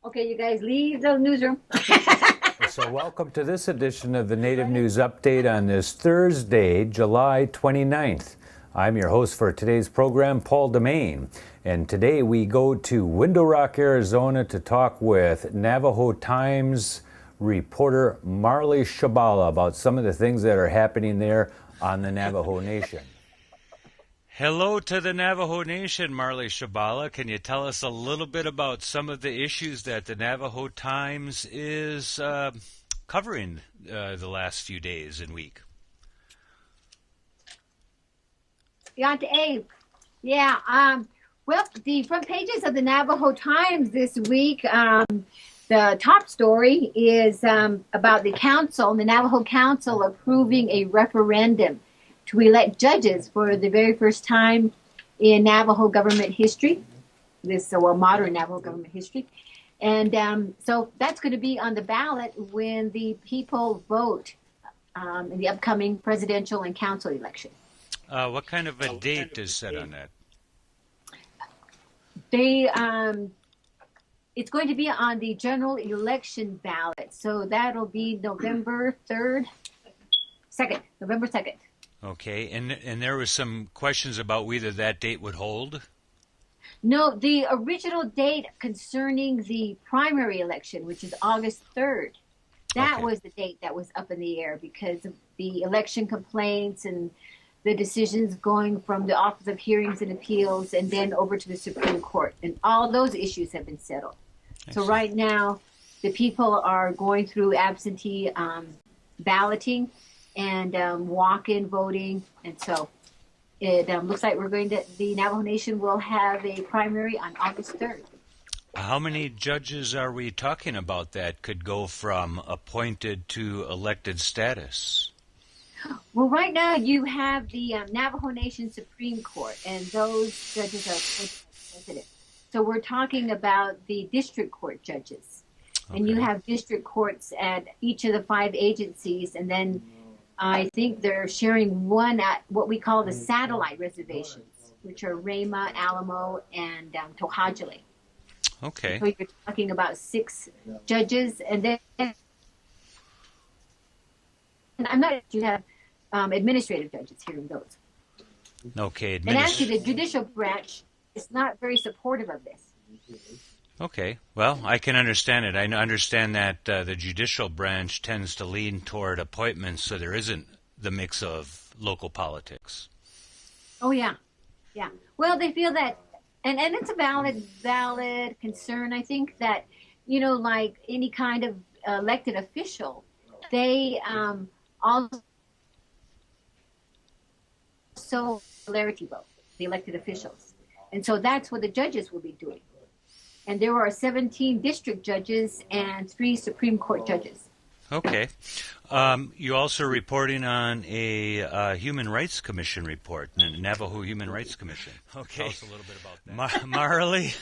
Okay, you guys leave the newsroom. So welcome to this edition of the Native News Update on this Thursday, July 29th. I'm your host for today's program, Paul DeMain. And today we go to Window Rock, Arizona to talk with Navajo Times reporter Marley Shebala about some of the things that are happening there on the Navajo Nation. Hello to the Navajo Nation, Marley Shebala. Can you tell us a little bit about some of the issues that the Navajo Times is covering the last few days and week? Yeah, well, the front pages of the Navajo Times this week, the top story is about the Navajo Council approving a referendum to elect judges for the very first time in Navajo government history, modern Navajo government history. And so that's going to be on the ballot when the people vote in the upcoming presidential and council election. What kind of a date is set on that? It's going to be on the general election ballot. So that'll be November 2nd. Okay, and there was some questions about whether that date would hold? No, the original date concerning the primary election, which is August 3rd, that was the date that was up in the air because of the election complaints and the decisions going from the Office of Hearings and Appeals and then over to the Supreme Court. And all those issues have been settled. So right now, the people are going through absentee balloting and walk-in voting. And so it looks like the Navajo Nation will have a primary on August 3rd. How many judges are we talking about that could go from appointed to elected status? Well, right now you have the Navajo Nation Supreme Court, and those judges are appointed by the president. So we're talking about the district court judges. And you have district courts at each of the 5 agencies, and then I think they're sharing one at what we call the satellite reservations, which are Rama, Alamo, and Tohajale. Okay. So you're talking about 6 judges, and then I'm not sure you have administrative judges here in those. Okay. And actually, the judicial branch is not very supportive of this. Okay. Well, I can understand it. I understand that the judicial branch tends to lean toward appointments, so there isn't the mix of local politics. Oh, yeah. Yeah. Well, they feel that, and it's a valid concern. I think that, like any kind of elected official, they also popularity vote, the elected officials. And so that's what the judges will be doing. And there are 17 district judges and 3 Supreme Court judges. Okay. You're also reporting on a Human Rights Commission report, the Navajo Human Rights Commission. Okay. Tell us a little bit about that. Marley,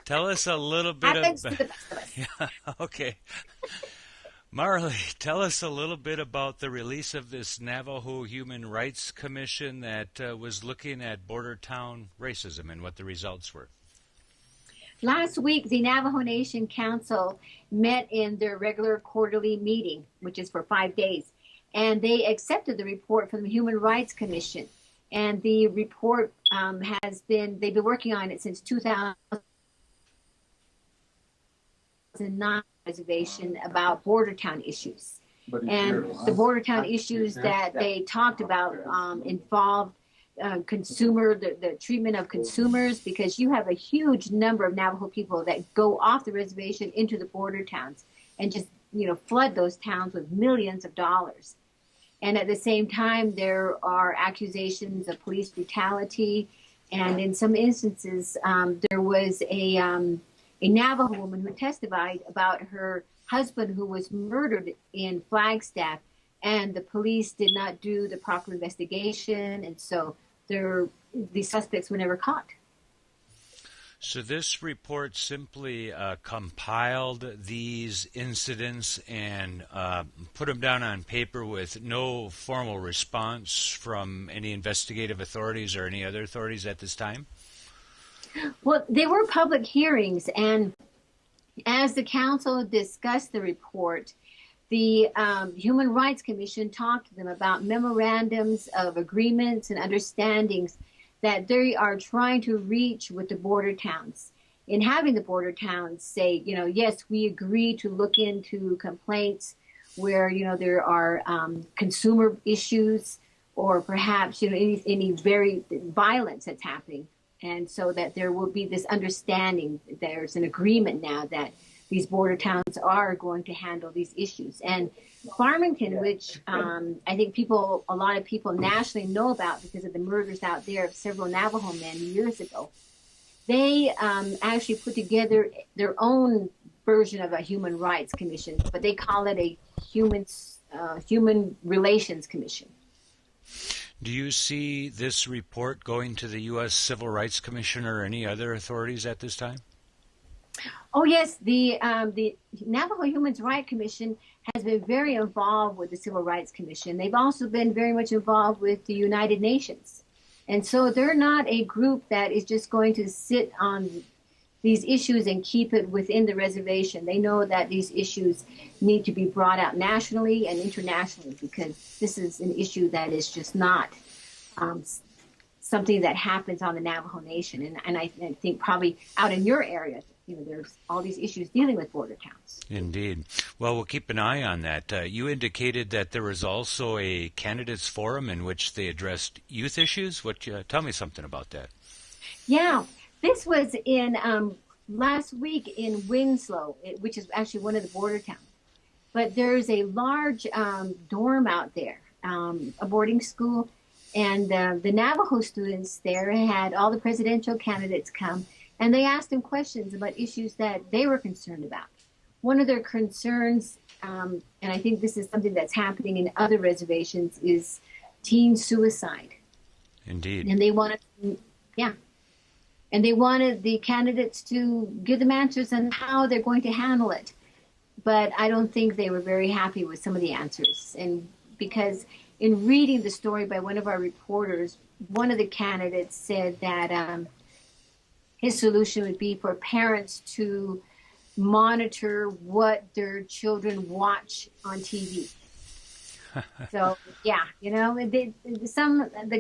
tell us a little bit Happens to the best of us. Yeah, okay. Marley, tell us a little bit about the release of this Navajo Human Rights Commission that was looking at border town racism and what the results were. Last week, the Navajo Nation Council met in their regular quarterly meeting, which is for 5 days, and they accepted the report from the Human Rights Commission. And the report they've been working on it since 2009, reservation about border town issues. And the border town issues that they talked about involved the treatment of consumers, because you have a huge number of Navajo people that go off the reservation into the border towns and just flood those towns with millions of dollars. And at the same time, there are accusations of police brutality, and in some instances, there was a Navajo woman who testified about her husband who was murdered in Flagstaff, and the police did not do the proper investigation, and so the suspects were never caught. So this report simply compiled these incidents and put them down on paper with no formal response from any investigative authorities or any other authorities at this time? Well, they were public hearings, and As the council discussed the report, the Human Rights Commission talked to them about memorandums of agreements and understandings that they are trying to reach with the border towns. In having the border towns say, yes, we agree to look into complaints where, there are consumer issues or perhaps, any very violence that's happening. And so that there will be this understanding, there's an agreement now that these border towns are going to handle these issues. And Farmington, which I think a lot of people nationally know about because of the murders out there of several Navajo men years ago, they actually put together their own version of a Human Rights Commission, but they call it a Human Relations Commission. Do you see this report going to the U.S. Civil Rights Commission or any other authorities at this time? Oh, yes. The Navajo Human Rights Commission has been very involved with the Civil Rights Commission. They've also been very much involved with the United Nations. And so they're not a group that is just going to sit on these issues and keep it within the reservation. They know that these issues need to be brought out nationally and internationally because this is an issue that is just not something that happens on the Navajo Nation. And I think probably out in your area, there's all these issues dealing with border towns. Indeed. Well, we'll keep an eye on that. You indicated that there was also a candidates forum in which they addressed youth issues. Tell me something about that. Yeah, this was in last week in Winslow, which is actually one of the border towns. But there's a large dorm out there, a boarding school, and the Navajo students there had all the presidential candidates come. And they asked them questions about issues that they were concerned about. One of their concerns, and I think this is something that's happening in other reservations, is teen suicide. Indeed. And they wanted, and they wanted the candidates to give them answers on how they're going to handle it. But I don't think they were very happy with some of the answers. And because in reading the story by one of our reporters, one of the candidates said that his solution would be for parents to monitor what their children watch on TV. So, the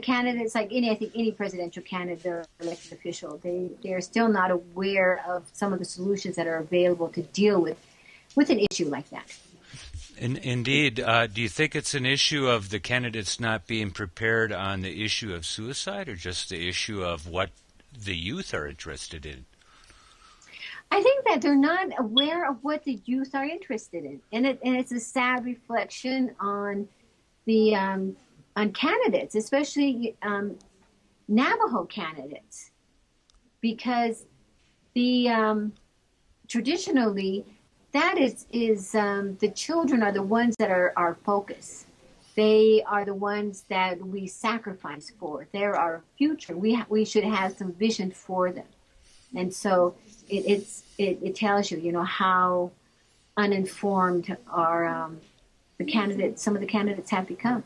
candidates, like any presidential candidate or elected official, they're still not aware of some of the solutions that are available to deal with an issue like that. Indeed. Do you think it's an issue of the candidates not being prepared on the issue of suicide or just the issue of what the youth are interested in? I think that they're not aware of what the youth are interested in, and it's a sad reflection on the on candidates, especially Navajo candidates, because the traditionally that is the children are the ones that are our focus. They are the ones that we sacrifice for. They're our future. We should have some vision for them. And so it tells you, how uninformed are some of the candidates have become.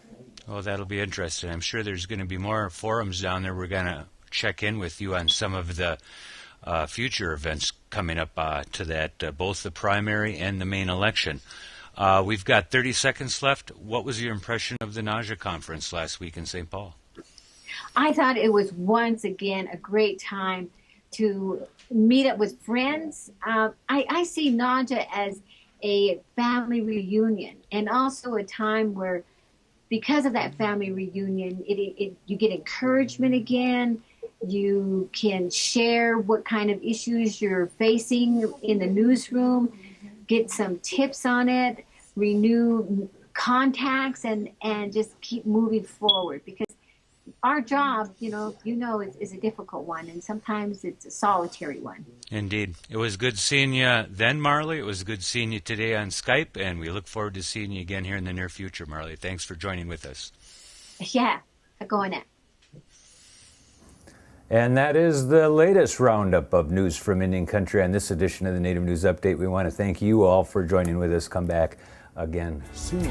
Oh, that'll be interesting. I'm sure there's going to be more forums down there. We're going to check in with you on some of the future events coming up to that, both the primary and the main election. We've got 30 seconds left. What was your impression of the NAJA conference last week in St. Paul? I thought it was once again a great time to meet up with friends. I see NAJA as a family reunion and also a time where, because of that family reunion, you get encouragement again. You can share what kind of issues you're facing in the newsroom, get some tips on it, renew contacts, and just keep moving forward. Because our job, is a difficult one, and sometimes it's a solitary one. Indeed. It was good seeing you then, Marley. It was good seeing you today on Skype, and we look forward to seeing you again here in the near future, Marley. Thanks for joining with us. Yeah, going it. And that is the latest roundup of news from Indian Country on this edition of the Native News Update. We want to thank you all for joining with us. Come back again soon.